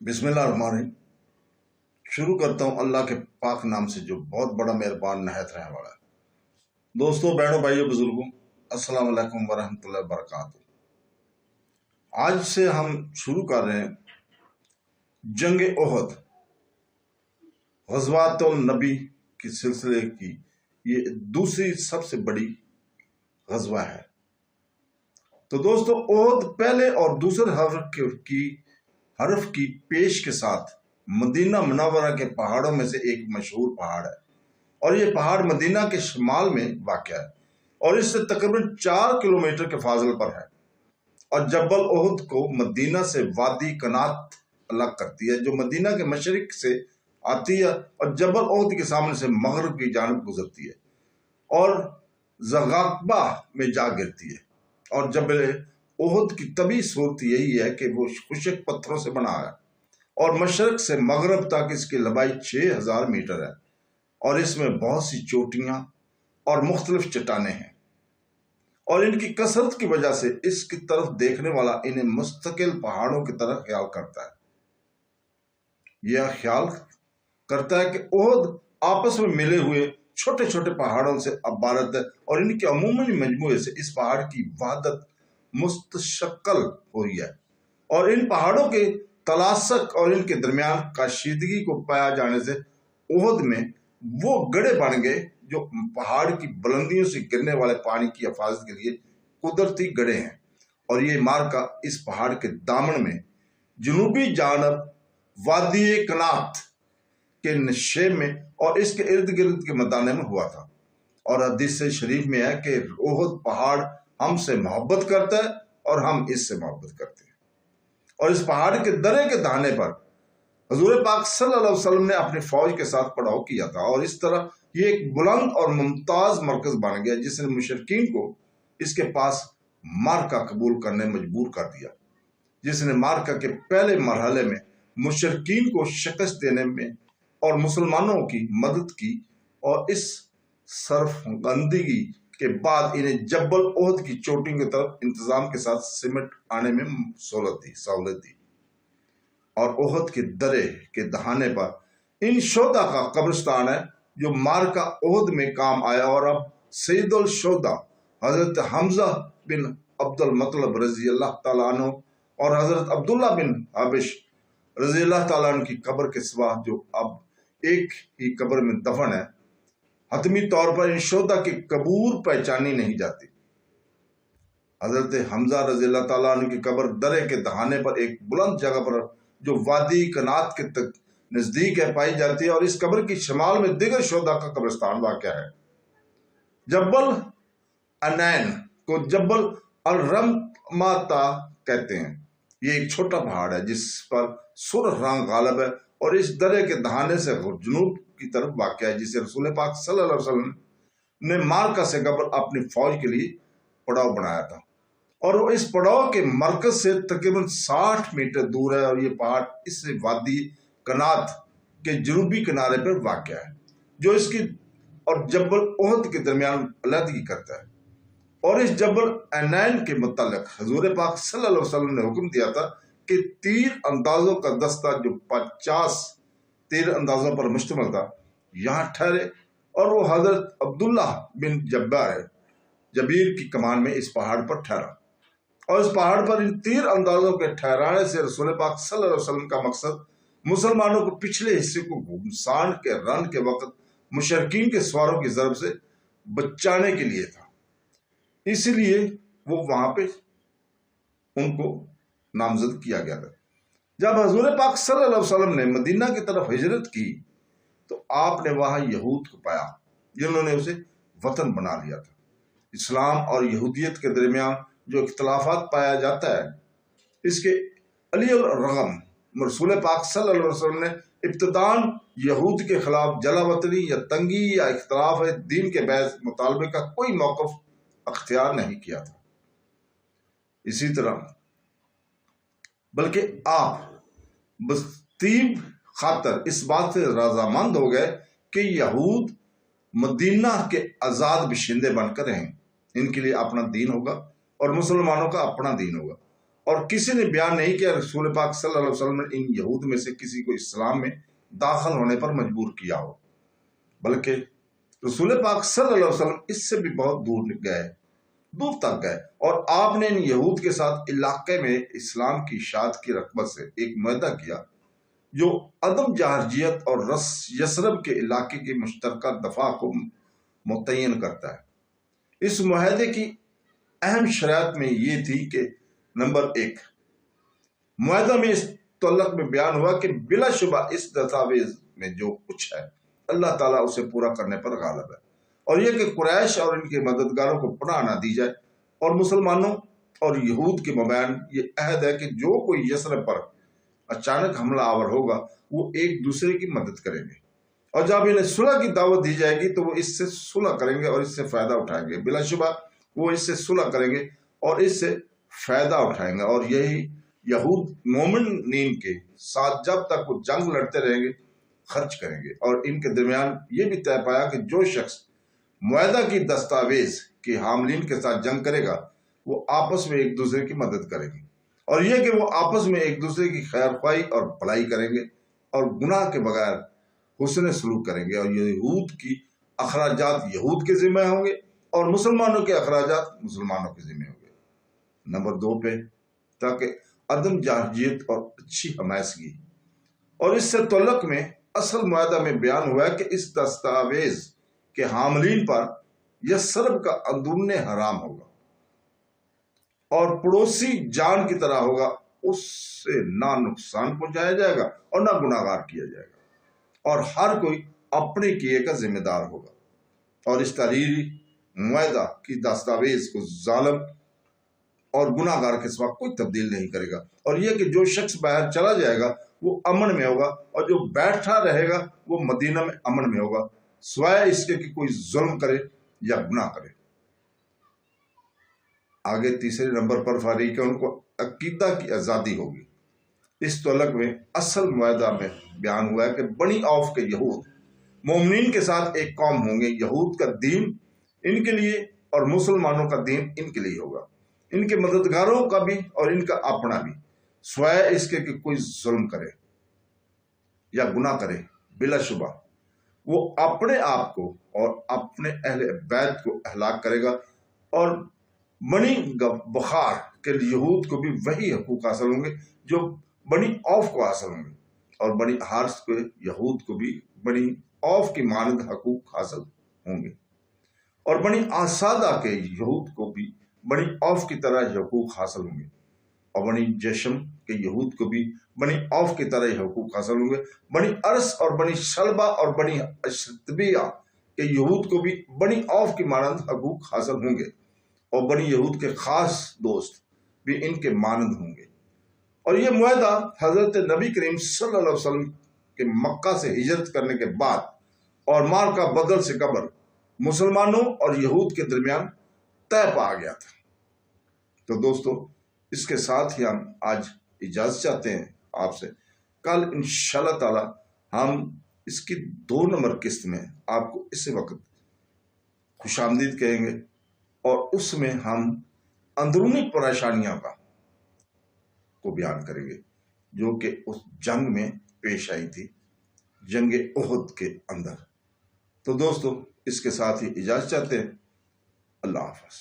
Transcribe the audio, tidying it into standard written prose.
बिस्मिल्लाहिर्रहमानिर्रहीम। शुरू करता हूँ अल्लाह के पाक नाम से जो बहुत बड़ा मेहरबान नहायत रहने वाला है। दोस्तों, बहनों, भाइयों, बुजुर्गों, अस्सलाम वालेकुम वरहमतुल्लाहि वबरकातुहू। आज से हम शुरू कर रहे हैं जंग ओहद, ग़ज़वातुन नबी की सिलसिले की ये दूसरी सबसे बड़ी ग़ज़वा है। तो दोस्तों, ओहद पहले और दूसरे हरफ की पेश के साथ मदीना मुनव्वरा के पहाड़ों में से एक मशहूर पहाड़ है और ये पहाड़ मदीना के शुमाल में वाक़या है और इससे तकरीबन 4 किलोमीटर के फासले पर है। और जबल ओहद को मदीना से वादी कनात अलग करती है जो मदीना के मशरिक से आती है और जबल ओहद के सामने से मगरब की जानब गुजरती है और ज़ग़ाक़बा में जा गिरती है। और जबल ओहद की तभी सूरत यही है कि वो खुशक पत्थरों से बना है और मशरक से मगरब तक इसकी लंबाई 6000 मीटर है और इसमें बहुत सी चोटियां और मुख्तलिफ चट्टानें हैं और इनकी कसरत की वजह से इसकी तरफ देखने वाला इन्हें मुस्तकिल पहाड़ों की तरह ख्याल करता है। यह ख्याल करता है कि ओहद आपस में मिले हुए छोटे छोटे पहाड़ों से इबारत है और इनके अमूमन मजमूए से इस पहाड़ की वहदत मुस्तशक्ल हो रही है और इन पहाड़ों के तलासक और इनके दरमियान कशीदगी को पाया जाने से ओहद में वो गड़े बन गए जो पहाड़ की बुलंदियों से गिरने वाले पानी की हिफाजत के लिए कुदरती गड़े हैं। और ये मार्का इस पहाड़ के दामन में जनूबी जानब वादी कनात के नशे में और इसके इर्द गिर्द के मैदान में हुआ था। और हदीस शरीफ में है कि ओहद पहाड़ हमसे मोहब्बत करता है और हम इससे मोहब्बत करते हैं। और इस पहाड़ के दरे के दाने पर हुजूर पाक सल्लल्लाहु अलैहि वसल्लम ने अपनी फौज के साथ पड़ाव किया था और इस तरह ये एक बुलंद और मुमताज मरकज बन गया जिसने मुशरिकीन को इसके पास मार्का कबूल करने मजबूर कर दिया, जिसने मार्का के पहले मरहले में मुशरिकीन को शिकस्त देने में और मुसलमानों की मदद की और इस सरफगंदगी के बाद इन्हें जबल ओहद की चोटियों की तरफ इंतजाम के साथ सिमट आने में सहूलत दी। और ओहद के दरे के दहाने पर इन शोदा का कब्रिस्तान है जो मार्का ओहद में काम आया और अब सैयदुल शोदा हजरत हमजा बिन अब्दुल मतलब रजी अल्लाह ताला अन्हु और हजरत अब्दुल्ला बिन हाबिश रजी अल्लाह ताला अन्हु की कब्र के सिवा जो अब एक ही कब्र में दफन है, हतमी तौर पर इन शोदा की कबूर पहचानी नहीं जाती। हजरत हमजा रज़ी अल्लाह ताला अन्हु की कब्र दरे के दहाने पर एक बुलंद जगह पर जो वादी कनात के तक नजदीक है पाई जाती है और इस कब्र की शमाल में दिगर शोदा का कब्रिस्तान वाक़या है। जबल अनैन को जबल अल-रमाता कहते हैं। ये एक छोटा पहाड़ है जिस पर सुर्ख रंग गालिब है और इस दरे के दहाने से जुनूब की तरफ वाक़या है जिसे रसूल पाक सल्लल्लाहु अलैहि वसल्लम ने मार्का से कबल अपनी फौज के लिए पड़ाव बनाया था और वो इस पड़ाव के मरकज से तकरीबन 60 मीटर दूर है और ये पहाड़ इस वादी कनात के जनूबी किनारे पर वाक़या है जो इसकी और जबल ओहद के दरमियान अलहदगी करता है। और इस जबल अनैन के मुतालिक हुजूर पाक सल्लल्लाहु अलैहि वसल्लम ने हुक्म दिया था कि तीर अंदाजों का दस्ता जो 50 तीर अंदाजों पर मुश्तमिल था यहाँ ठहरे और वो हजरत अब्दुल्ला बिन जबीर की कमान में इस पहाड़ पर ठहरा। और इस पहाड़ पर इन तीर अंदाजों के ठहराने से रसूल पाक सल्लल्लाहु अलैहि वसल्लम का मकसद मुसलमानों को पिछले हिस्से को घुमसान के रन के वक्त मुशरिकीन के सवारों की ज़रब से बचाने के लिए था, इसलिए वो वहां पे उनको नामजद किया गया था। जब हजूर पाक सल्लल्लाहु अलैहि वसल्लम ने मदीना की तरफ हिजरत की तो आपने वहां यहूद को पाया जिन्होंने उसे वतन बना लिया था। इस्लाम और यहूदियत के दरमियान जो इख्तलाफात पाया जाता है इसके अली-उल-रग़म रसूल पाक सल्लल्लाहु अलैहि वसल्लम ने इब्तिदान यहूद के खिलाफ जलावतनी या तंगी या इख्तलाफ दीन के बहस मुतालबे का कोई मौक़िफ़ अख्तियार नहीं किया था। इसी तरह बल्कि आप बस्तीब खातर इस बात से रजामंद हो गए कि यहूद मदीना के आज़ाद बशिंदे बनकर रहें, इनके लिए अपना दीन होगा और मुसलमानों का अपना दीन होगा اور کسی نے بیان نہیں کیا رسول پاک صلی اللہ علیہ وسلم نے ان یہود میں سے کسی کو اسلام میں داخل ہونے پر مجبور کیا ہو، بلکہ رسول پاک صلی اللہ علیہ وسلم اس سے بھی بہت دور تک گئے، اور آپ نے ان یہود کے ساتھ علاقے میں اسلام کی اشاعت کی رغبت سے ایک معاہدہ کیا جو عدم جارحیت اور یثرب کے علاقے کی مشترکہ دفاع کو متعین کرتا ہے۔ اس معاہدے کی اہم شرائط میں یہ تھی کہ نمبر 1، معاہدہ میں اس تعلق میں بیان ہوا کہ بلا شبہ اس دستاویز میں جو کچھ ہے اللہ تعالیٰ اسے پورا کرنے پر غالب ہے، اور یہ کہ قریش اور ان کے مددگاروں کو پناہ نہ دی جائے، اور مسلمانوں اور یہود کے مابین یہ عہد ہے کہ جو کوئی یثرب پر اچانک حملہ آور ہوگا وہ ایک دوسرے کی مدد کریں گے، اور جب انہیں صلح کی دعوت دی جائے گی تو وہ اس سے صلح کریں گے اور اس سے فائدہ اٹھائیں گے۔ بلا شبہ وہ اس سے صلح کریں گے اور اس سے فائدہ اٹھائیں گے، اور یہی یہود مومنین کے ساتھ جب تک وہ جنگ لڑتے رہیں گے خرچ کریں گے، اور ان کے درمیان یہ بھی طے پایا کہ جو شخص معاہدہ کی دستاویز کے حاملین کے ساتھ جنگ کرے گا وہ آپس میں ایک دوسرے کی مدد کریں گے، اور یہ کہ وہ آپس میں ایک دوسرے کی خیر خواہی اور بھلائی کریں گے اور گناہ کے بغیر حسن سلوک کریں گے، اور یہود کی اخراجات یہود کے ذمہ ہوں گے اور مسلمانوں کے اخراجات مسلمانوں کے ذمہ ہوں گے۔ نمبر 2 پہ، تاکہ عدم جارحیت اور اچھی ہمایشگی، اور اس سے تعلق میں اصل معاہدہ میں بیان ہوا ہے کہ اس دستاویز کے حاملین پر یثرب کا اندرون حرام ہوگا اور پڑوسی جان کی طرح ہوگا، اس سے نہ نقصان پہنچایا جائے گا اور نہ گناہگار کیا جائے گا، اور ہر کوئی اپنے کیے کا ذمہ دار ہوگا، اور اس تحریری معاہدہ کی دستاویز کو ظالم اور گناہ گار کے سوا کوئی تبدیل نہیں کرے گا، اور یہ کہ جو شخص باہر چلا جائے گا وہ امن میں ہوگا، اور جو بیٹھا رہے گا وہ مدینہ میں امن میں ہوگا، سوائے اس کے کہ کوئی ظلم کرے یا گناہ کرے۔ آگے تیسرے نمبر پر فریقین کو عقیدہ کی آزادی ہوگی۔ اس تعلق میں اصل معاہدہ میں بیان ہوا ہے کہ بنی عوف کے یہود مومنین کے ساتھ ایک قوم ہوں گے، یہود کا دین ان کے لیے اور مسلمانوں کا دین ان کے لیے ہوگا، ان کے مددگاروں کا بھی اور ان کا اپنا بھی، سوائے اس کے کہ کوئی ظلم کرے یا گناہ کرے۔ بلا شبہ وہ اپنے آپ کو اور اپنے اہل بیت کو ہلاک کرے گا، اور بنی بخار کے یہود کو بھی وہی حقوق حاصل ہوں گے جو بنی عوف کو حاصل ہوں گے، اور بنی حارث کے یہود کو بھی بنی عوف کی مانند حقوق حاصل ہوں گے، اور بنی آسادہ کے یہود کو بھی بنی عوف کی طرح حقوق حاصل ہوں گے، اور بنی جشم کے یہود کو بھی بنی عوف کی طرح حقوق حاصل ہوں گے، بنی ارس اور بنی شلبہ اور بنی اشتبیہ کے یہود کو بھی بنی عوف کی مانند حقوق حاصل ہوں گے، اور بنی یہود کے خاص دوست بھی ان کے مانند ہوں گے۔ اور یہ معاہدہ حضرت نبی کریم صلی اللہ علیہ وسلم کے مکہ سے ہجرت کرنے کے بعد اور معرکہ بدر سے قبل مسلمانوں اور یہود کے درمیان طے پا گیا تھا۔ تو دوستو، اس کے ساتھ ہی ہم آج اجازت چاہتے ہیں آپ سے۔ کل انشاءاللہ تعالی ہم اس کی 2 نمبر قسط میں آپ کو اس وقت خوش آمدید کہیں گے، اور اس میں ہم اندرونی پریشانیاں کو بیان کریں گے جو کہ اس جنگ میں پیش آئی تھی، جنگ احد کے اندر۔ تو دوستو، اس کے ساتھ ہی اجازت چاہتے ہیں۔ اللہ حافظ۔